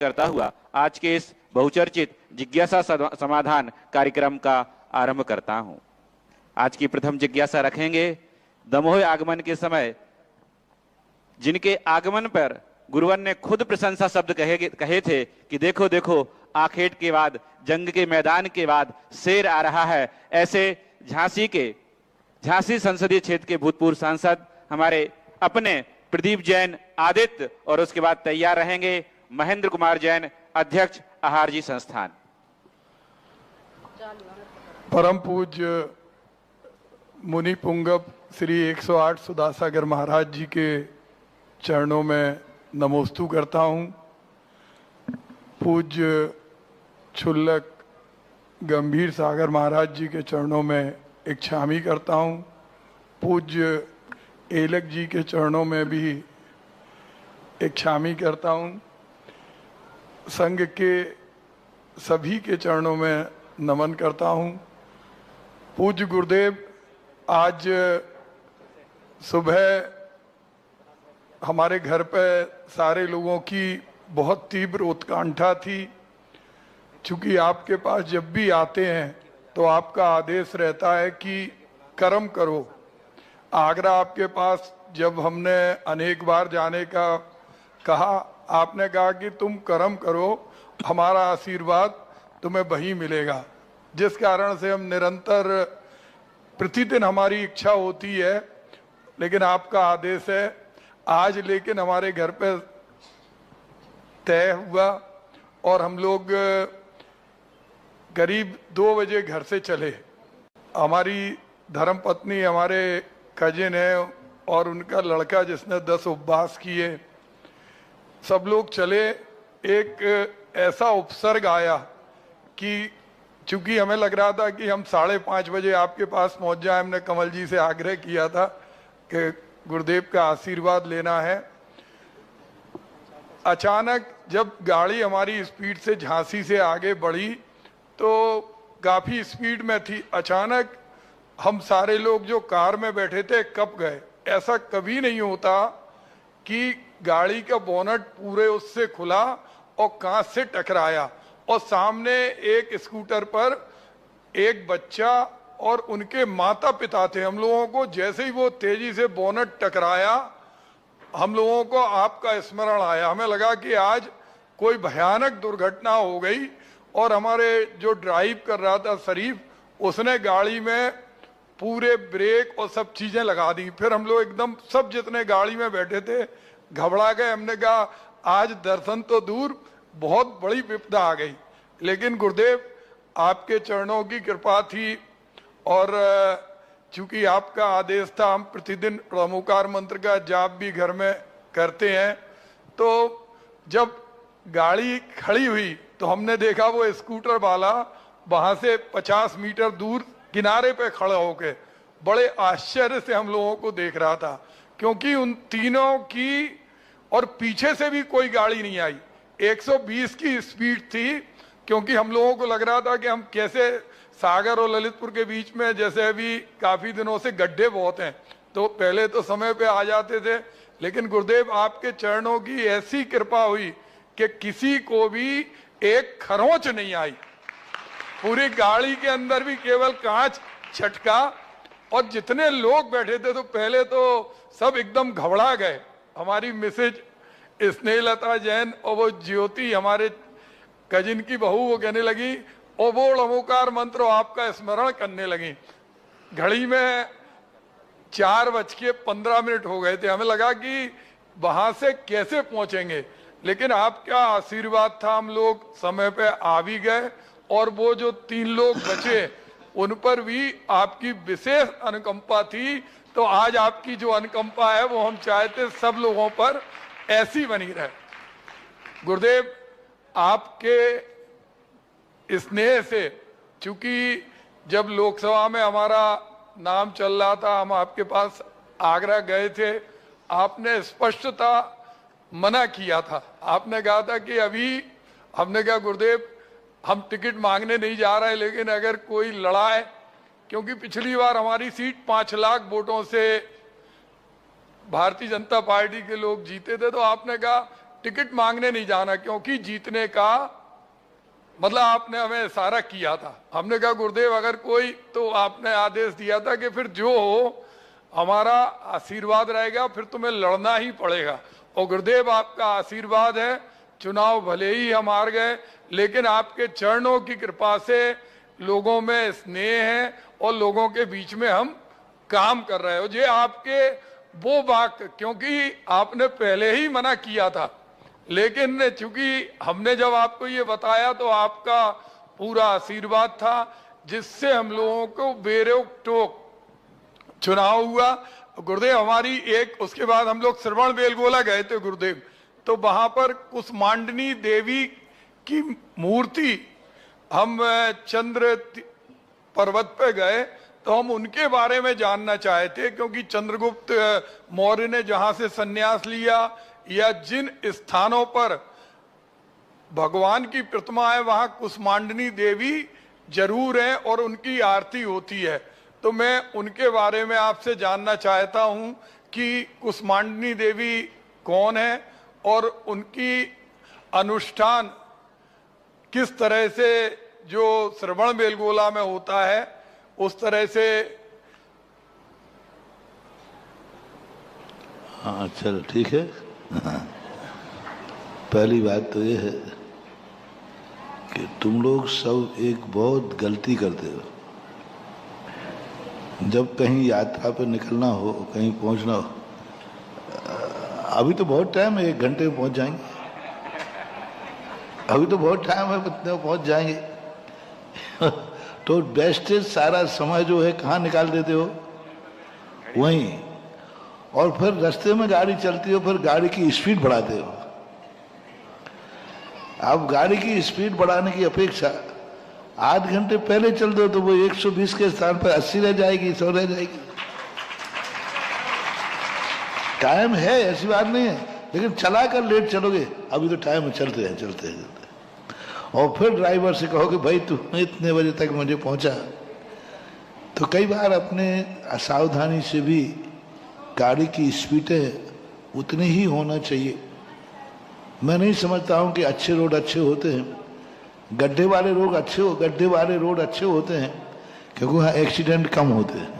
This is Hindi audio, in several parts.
करता हुआ आज के इस बहुचर्चित जिज्ञासा समाधान कार्यक्रम का आरंभ करता हूं। आज की प्रथम जिज्ञासा रखेंगे दमोह आगमन के समय जिनके आगमन पर गुरुवर ने खुद प्रशंसा शब्द कहे थे कि देखो देखो आखेट के बाद, जंग के मैदान के बाद शेर आ रहा है। ऐसे झांसी संसदीय क्षेत्र के भूतपूर्व सांसद हमारे अपने प्रदीप जैन आदित्य और उसके बाद तैयार रहेंगे महेंद्र कुमार जैन, अध्यक्ष आहार जी संस्थान। परम पूज्य मुनि पुंगव श्री 108 सुधासागर महाराज जी के चरणों में नमोस्तु करता हूँ। पूज्य क्षुल्लक गंभीर सागर महाराज जी के चरणों में एक क्षामी करता हूँ। पूज्य एलक जी के चरणों में भी एक क्षामी करता हूँ। संघ के सभी के चरणों में नमन करता हूँ। पूज्य गुरुदेव, आज सुबह हमारे घर पे सारे लोगों की बहुत तीव्र उत्कंठा थी। चूँकि आपके पास जब भी आते हैं तो आपका आदेश रहता है कि कर्म करो। आगरा आपके पास जब हमने अनेक बार जाने का कहा, आपने कहा कि तुम कर्म करो, हमारा आशीर्वाद तुम्हें वहीं मिलेगा। जिस कारण से हम निरंतर प्रतिदिन हमारी इच्छा होती है, लेकिन आपका आदेश है आज, लेकिन हमारे घर पे तय हुआ और हम लोग करीब 2 बजे घर से चले। हमारी धर्मपत्नी, हमारे कजिन है और उनका लड़का जिसने 10 उपवास किए, सब लोग चले। एक ऐसा उपसर्ग आया कि चूंकि हमें लग रहा था कि हम 5:30 बजे आपके पास पहुंच जाए। हमने कमल जी से आग्रह किया था कि गुरुदेव का आशीर्वाद लेना है। अचानक जब गाड़ी हमारी स्पीड से झांसी से आगे बढ़ी तो काफी स्पीड में थी। अचानक हम सारे लोग जो कार में बैठे थे कब गए। ऐसा कभी नहीं होता कि गाड़ी का बोनट पूरे उससे खुला और कांच से टकराया और सामने एक स्कूटर पर एक बच्चा और उनके माता पिता थे। हम लोगों को जैसे ही वो तेजी से बोनट टकराया, हम लोगों को आपका स्मरण आया। हमें लगा कि आज कोई भयानक दुर्घटना हो गई। और हमारे जो ड्राइव कर रहा था शरीफ, उसने गाड़ी में पूरे ब्रेक और सब चीजें लगा दी। फिर हम लोग एकदम सब जितने गाड़ी में बैठे थे घबरा गए। हमने कहा आज दर्शन तो दूर, बहुत बड़ी विपदा आ गई। लेकिन गुरुदेव, आपके चरणों की कृपा थी और चूंकि आपका आदेश था, हम प्रतिदिन ओमकार मंत्र का जाप भी घर में करते हैं। तो जब गाड़ी खड़ी हुई तो हमने देखा वो स्कूटर वाला वहां से 50 मीटर दूर किनारे पे खड़ा होके बड़े आश्चर्य से हम लोगों को देख रहा था, क्योंकि उन तीनों की और पीछे से भी कोई गाड़ी नहीं आई। 120 की स्पीड थी, क्योंकि हम लोगों को लग रहा था कि हम कैसे सागर और ललितपुर के बीच में, जैसे अभी काफी दिनों से गड्ढे बहुत हैं, तो पहले तो समय पे आ जाते थे। लेकिन गुरुदेव, आपके चरणों की ऐसी कृपा हुई कि किसी को भी एक खरोंच नहीं आई। पूरी गाड़ी के अंदर भी केवल कांच छटका और जितने लोग बैठे थे तो पहले तो सब एकदम घबरा गए। हमारी मिसेज स्नेहलता जैन और वो ज्योति, हमारे कजिन की बहू, वो कहने लगी और वो ओमकार मंत्र आपका स्मरण करने लगी। घड़ी में 4:15 हो गए थे। हमें लगा कि वहां से कैसे पहुंचेंगे, लेकिन आपका आशीर्वाद था, हम लोग समय पे आ भी गए। और वो जो 3 लोग बचे उन पर भी आपकी विशेष अनुकंपा थी। तो आज आपकी जो अनुकंपा है वो हम चाहते सब लोगों पर ऐसी बनी रहे। गुरुदेव, आपके स्नेह से, चूंकि जब लोकसभा में हमारा नाम चल रहा था, हम आपके पास आगरा गए थे, आपने स्पष्टता मना किया था। आपने कहा था कि अभी, हमने कहा गुरुदेव हम टिकट मांगने नहीं जा रहे, लेकिन अगर कोई लड़ाए, क्योंकि पिछली बार हमारी सीट 5 लाख वोटों से भारतीय जनता पार्टी के लोग जीते थे, तो आपने कहा टिकट मांगने नहीं जाना, क्योंकि जीतने का मतलब आपने हमें इशारा किया था। हमने कहा गुरुदेव अगर कोई, तो आपने आदेश दिया था कि फिर जो हो हमारा आशीर्वाद रहेगा, फिर तुम्हें लड़ना ही पड़ेगा। और गुरुदेव आपका आशीर्वाद है, चुनाव भले ही हम हार गए, लेकिन आपके चरणों की कृपा से लोगों में स्नेह है और लोगों के बीच में हम काम कर रहे हो। ये आपके वो वाक्य, क्योंकि आपने पहले ही मना किया था, लेकिन चूंकि हमने जब आपको ये बताया तो आपका पूरा आशीर्वाद था, जिससे हम लोगों को बेरोक टोक चुनाव हुआ। गुरुदेव हमारी एक, उसके बाद हम लोग श्रवण बेलगोला गए थे गुरुदेव, तो वहां पर कुसमांडनी देवी की मूर्ति, हम चंद्र पर्वत पे गए तो हम उनके बारे में जानना चाहते, क्योंकि चंद्रगुप्त मौर्य ने जहां से संन्यास लिया या जिन स्थानों पर भगवान की प्रतिमा है वहां कुसमांडनी देवी जरूर है और उनकी आरती होती है। तो मैं उनके बारे में आपसे जानना चाहता हूं कि कुसमांडनी देवी कौन है और उनकी अनुष्ठान किस तरह से जो श्रवण बेलगोला में होता है उस तरह से। हाँ चल ठीक है। पहली बात तो ये है कि तुम लोग सब एक बहुत गलती करते हो। जब कहीं यात्रा पर निकलना हो, कहीं पहुंचना हो, अभी तो बहुत टाइम है, 1 घंटे में पहुंच जाएंगे, अभी तो बहुत टाइम है, इतने पहुंच जाएंगे। तो वेस्टेज सारा समय जो है कहाँ निकाल देते हो? वहीं। और फिर रास्ते में गाड़ी चलती हो, फिर गाड़ी की स्पीड बढ़ाते हो। आप गाड़ी की स्पीड बढ़ाने की अपेक्षा आध घंटे पहले चल दो तो वो 120 के स्थान पर 80 रह जाएगी, 100 रह जाएगी। टाइम है, ऐसी बात नहीं है, लेकिन चला कर लेट चलोगे। अभी तो टाइम है, चलते हैं चलते हैं चलते हैं। और फिर ड्राइवर से कहोगे भाई तू इतने बजे तक मुझे पहुंचा। तो कई बार अपने असावधानी से भी गाड़ी की स्पीडें उतनी ही होना चाहिए। मैं नहीं समझता हूं कि अच्छे रोड अच्छे होते हैं, गड्ढे वाले रोड अच्छे होते हैं क्योंकि वहाँ एक्सीडेंट कम होते हैं।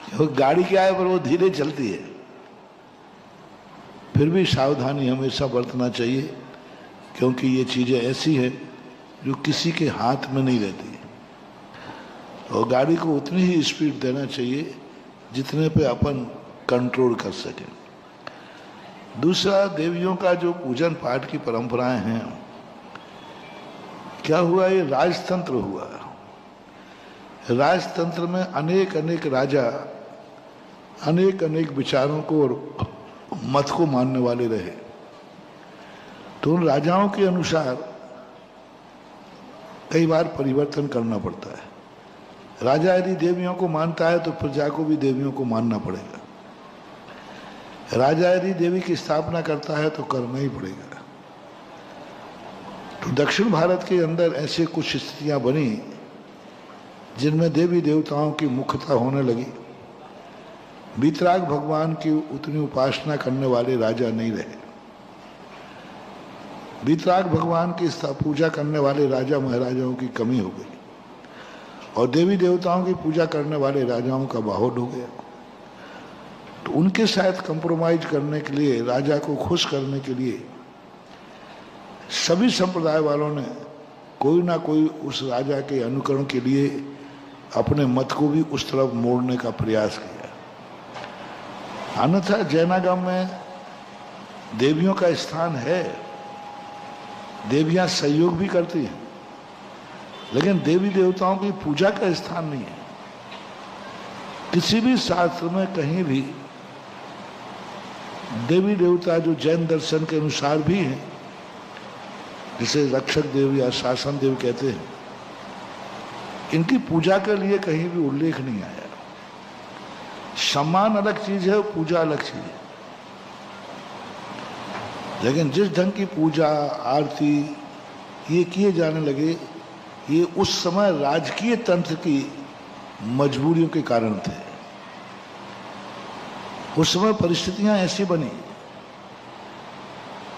क्योंकि गाड़ी क्या है पर वो धीरे चलती है। फिर भी सावधानी हमेशा बरतना चाहिए, क्योंकि ये चीज़ें ऐसी हैं जो किसी के हाथ में नहीं रहती। और गाड़ी को उतनी ही स्पीड देना चाहिए जितने पे अपन कंट्रोल कर सकें। दूसरा, देवियों का जो पूजन पाठ की परंपराएं हैं, क्या हुआ, ये राजतंत्र हुआ। राजतंत्र में अनेक अनेक राजा अनेक अनेक विचारों को और मत को मानने वाले रहे। तो उन राजाओं के अनुसार कई बार परिवर्तन करना पड़ता है। राजा यदि देवियों को मानता है तो प्रजा को भी देवियों को मानना पड़ेगा। राजा यदि देवी की स्थापना करता है तो करना ही पड़ेगा। तो दक्षिण भारत के अंदर ऐसे कुछ स्थितियां बनी जिनमें देवी देवताओं की मुख्यता होने लगी। वीतराग भगवान की उतनी उपासना करने वाले राजा नहीं रहे। वीतराग भगवान की पूजा करने वाले राजा महाराजाओं की कमी हो गई और देवी देवताओं की पूजा करने वाले राजाओं का बाहुल्य हो गया। तो उनके साथ कंप्रोमाइज करने के लिए, राजा को खुश करने के लिए सभी संप्रदाय वालों ने कोई ना कोई उस राजा के अनुकरण के लिए अपने मत को भी उस तरफ मोड़ने का प्रयास किया। अन्यथा जैनागम में देवियों का स्थान है, देवियां सहयोग भी करती हैं, लेकिन देवी देवताओं की पूजा का स्थान नहीं है। किसी भी शास्त्र में कहीं भी देवी देवता जो जैन दर्शन के अनुसार भी हैं, जिसे रक्षक देव या शासन देव कहते हैं, इनकी पूजा के लिए कहीं भी उल्लेख नहीं आया। सम्मान अलग चीज है, पूजा अलग चीज है। लेकिन जिस ढंग की पूजा आरती ये किए जाने लगे, ये उस समय राजकीय तंत्र की मजबूरियों के कारण थे। उस समय परिस्थितियां ऐसी बनी।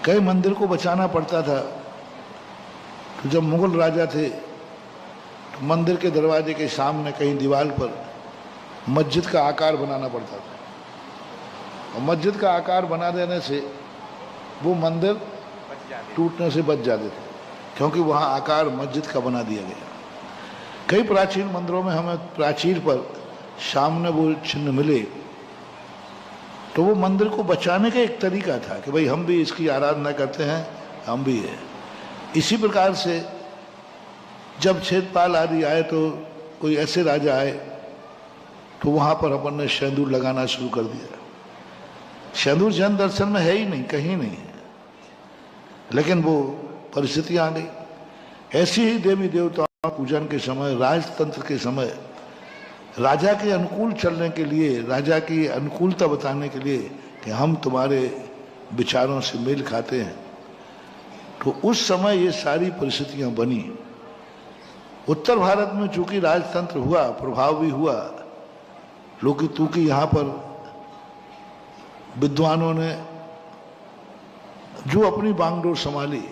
कई मंदिर को बचाना पड़ता था। तो जब मुगल राजा थे तो मंदिर के दरवाजे के सामने कहीं दीवार पर मस्जिद का आकार बनाना पड़ता था, और मस्जिद का आकार बना देने से वो मंदिर टूटने से बच जाते थे, क्योंकि वहाँ आकार मस्जिद का बना दिया गया। कई प्राचीन मंदिरों में हमें प्राचीर पर सामने वो चिन्ह मिले, तो वो मंदिर को बचाने का एक तरीका था कि भाई हम भी इसकी आराधना करते हैं, हम भी है। इसी प्रकार से जब क्षेत्रपाल आदि आए तो कोई ऐसे राजा आए तो वहाँ पर अपन ने सिंदूर लगाना शुरू कर दिया। सिंदूर जैन दर्शन में है ही नहीं, कहीं नहीं है, लेकिन वो परिस्थितियाँ आ गई। ऐसी ही देवी देवताओं पूजन के समय, राजतंत्र के समय, राजा के अनुकूल चलने के लिए, राजा की अनुकूलता बताने के लिए कि हम तुम्हारे विचारों से मेल खाते हैं, तो उस समय ये सारी परिस्थितियां बनी। उत्तर भारत में चूंकि राजतंत्र हुआ, प्रभाव भी हुआ, लोग चूंकि यहाँ पर विद्वानों ने जो अपनी बागडोर संभाली,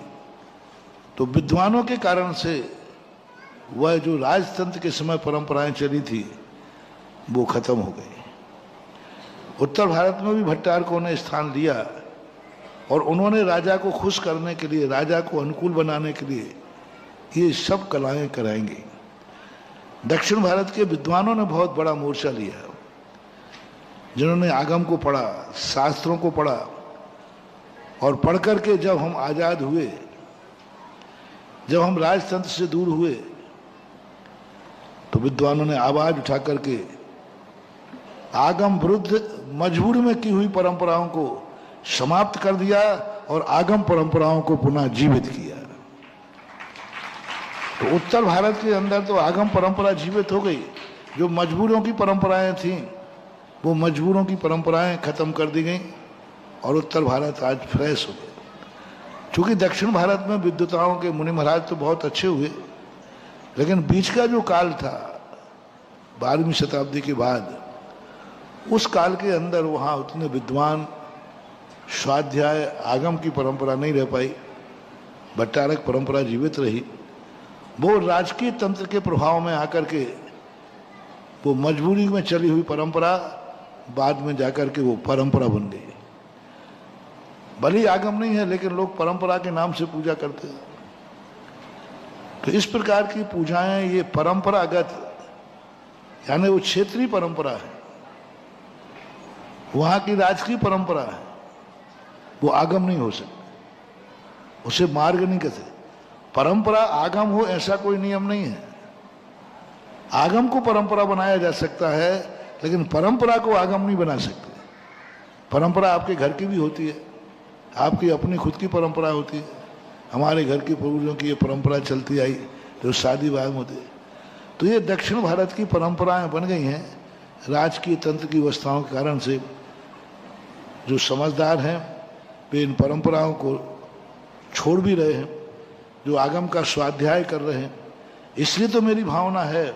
तो विद्वानों के कारण से वह जो राजतंत्र के समय परंपराएं चली थी वो खत्म हो गई। उत्तर भारत में भी भट्टारकों ने स्थान लिया और उन्होंने राजा को खुश करने के लिए, राजा को अनुकूल बनाने के लिए ये सब कलाएं कराएंगे। दक्षिण भारत के विद्वानों ने बहुत बड़ा मोर्चा लिया, जिन्होंने आगम को पढ़ा, शास्त्रों को पढ़ा, और पढ़ करके जब हम आजाद हुए, जब हम राजतंत्र से दूर हुए, तो विद्वानों ने आवाज उठा करके आगम विरुद्ध मजबूरी में की हुई परंपराओं को समाप्त कर दिया और आगम परंपराओं को पुनः जीवित किया। तो उत्तर भारत के अंदर तो आगम परंपरा जीवित हो गई। जो मजबूरों की परंपराएं थीं, वो मजबूरों की परंपराएं खत्म कर दी गई और उत्तर भारत आज फ्रेश हो गया। चूंकि दक्षिण भारत में विद्वताओं के मुनि महाराज तो बहुत अच्छे हुए, लेकिन बीच का जो काल था 12वीं शताब्दी के बाद, उस काल के अंदर वहाँ उतने विद्वान, स्वाध्याय, आगम की परंपरा नहीं रह पाई। भट्टारक परंपरा जीवित रही। वो राजकीय तंत्र के प्रभाव में आकर के वो मजबूरी में चली हुई परंपरा बाद में जाकर के वो परंपरा बन गई। भले आगम नहीं है, लेकिन लोग परंपरा के नाम से पूजा करते हैं। तो इस प्रकार की पूजाएं ये परंपरागत, यानी वो क्षेत्रीय परंपरा है, वहां की राजकीय परंपरा है, वो आगम नहीं हो सकती, उसे मार्ग नहीं कहते। परंपरा आगम हो ऐसा कोई नियम नहीं है। आगम को परंपरा बनाया जा सकता है, लेकिन परंपरा को आगम नहीं बना सकते। परंपरा आपके घर की भी होती है, आपकी अपनी खुद की परंपरा होती है। हमारे घर के पूर्वजों की ये परंपरा चलती आई जो शादी विवाह होते। तो ये दक्षिण भारत की परंपराएं बन गई हैं राजकीय तंत्र की व्यवस्थाओं के कारण से। जो समझदार हैं वे इन परंपराओं को छोड़ भी रहे हैं, जो आगम का स्वाध्याय कर रहे हैं। इसलिए तो मेरी भावना है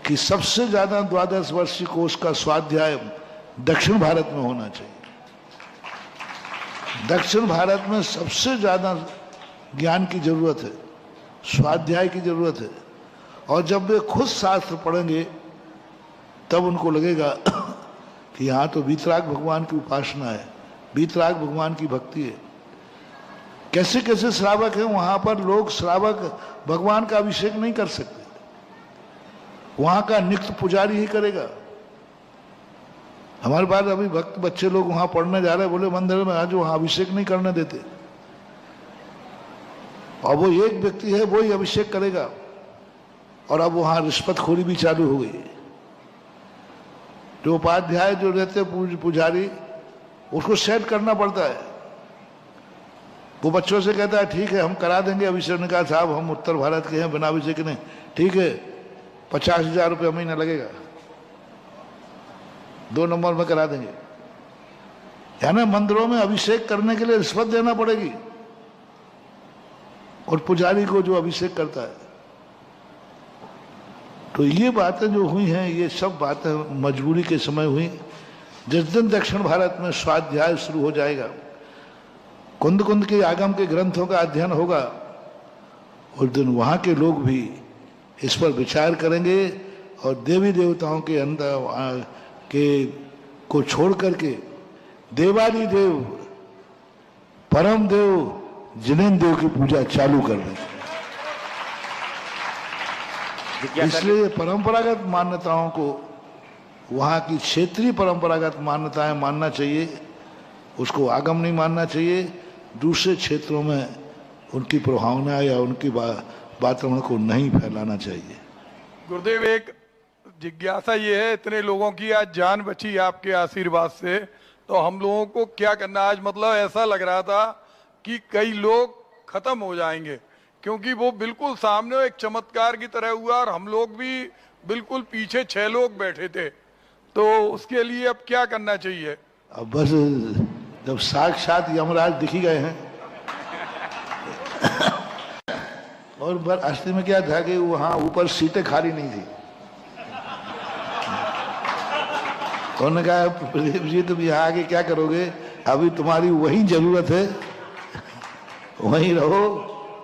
कि सबसे ज्यादा 12 वर्षीय कोर्स का स्वाध्याय दक्षिण भारत में होना चाहिए। दक्षिण भारत में सबसे ज्यादा ज्ञान की जरूरत है, स्वाध्याय की जरूरत है। और जब वे खुद शास्त्र पढ़ेंगे तब उनको लगेगा कि यहाँ तो वीतराग भगवान की उपासना है, वीतराग भगवान की भक्ति है। कैसे कैसे श्रावक हैं वहां पर, लोग श्रावक भगवान का अभिषेक नहीं कर सकते, वहां का नित्य पुजारी ही करेगा। हमारे पास अभी भक्त बच्चे लोग वहां पढ़ने जा रहे हैं, बोले मंदिर में आज वहां अभिषेक नहीं करने देते, और वो एक व्यक्ति है वो ही अभिषेक करेगा। और अब वहां रिश्वतखोरी भी चालू हो गई। जो उपाध्याय जो रहते पुजारी, उसको सेट करना पड़ता है। वो बच्चों से कहता है ठीक है हम करा देंगे अभिषेक। ने कहा साहब हम उत्तर भारत के हैं, बिना अभिषेक नहीं। ठीक है 50,000 रुपये महीना लगेगा, 2 नंबर में करा देंगे। यानी मंदिरों में अभिषेक करने के लिए रिश्वत देना पड़ेगी, और पुजारी को जो अभिषेक करता है। तो ये बातें जो हुई हैं, ये सब बातें मजबूरी के समय हुई। जिस दिन दक्षिण भारत में स्वाध्याय शुरू हो जाएगा, कुंद कुंद के आगम के ग्रंथों का अध्ययन होगा, उस दिन वहां के लोग भी इस पर विचार करेंगे और देवी देवताओं के अंदर के को छोड़ करके देवादि देव, परम देव, जिनेन्द्र देव की पूजा चालू कर देंगे। जिज्ञासा इसलिए परंपरागत मान्यताओं को, वहां की क्षेत्रीय परंपरागत मान्यताएं मानना चाहिए, उसको आगम नहीं मानना चाहिए। दूसरे क्षेत्रों में उनकी प्रभावना या उनकी वातावरण को नहीं फैलाना चाहिए। गुरुदेव, एक जिज्ञासा ये है, इतने लोगों की आज जान बची आपके आशीर्वाद से, तो हम लोगों को क्या करना? आज मतलब ऐसा लग रहा था कि कई लोग खत्म हो जाएंगे, क्योंकि वो बिल्कुल सामने एक चमत्कार की तरह हुआ और हम लोग भी बिल्कुल पीछे 6 लोग बैठे थे। तो उसके लिए अब क्या करना चाहिए? अब बस जब साक्षात यमराज दिख ही गए हैं और असली में क्या था कि वहां ऊपर सीटें खाली नहीं थी। उन्होंने कहा, प्रदीप जी तुम यहाँ आगे क्या करोगे, अभी तुम्हारी वही जरूरत है, वहीं रहो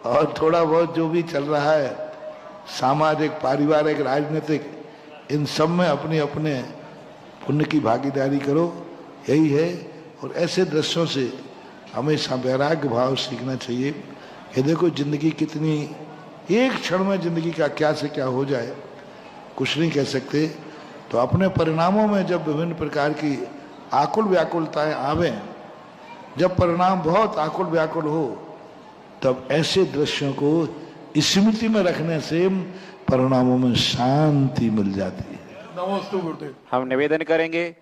और थोड़ा बहुत जो भी चल रहा है सामाजिक, पारिवारिक, राजनीतिक, इन सब में अपने अपने पुण्य की भागीदारी करो, यही है। और ऐसे दृश्यों से हमेशा वैराग्य भाव सीखना चाहिए कि देखो जिंदगी कितनी, एक क्षण में जिंदगी का क्या से क्या हो जाए कुछ नहीं कह सकते। तो अपने परिणामों में जब विभिन्न प्रकार की आकुल व्याकुलताएं आवे, जब परिणाम बहुत आकुल व्याकुल हो, तब ऐसे दृश्यों को स्मृति में रखने से परिणामों में शांति मिल जाती है। नमस्ते गुरुदेव। हम निवेदन करेंगे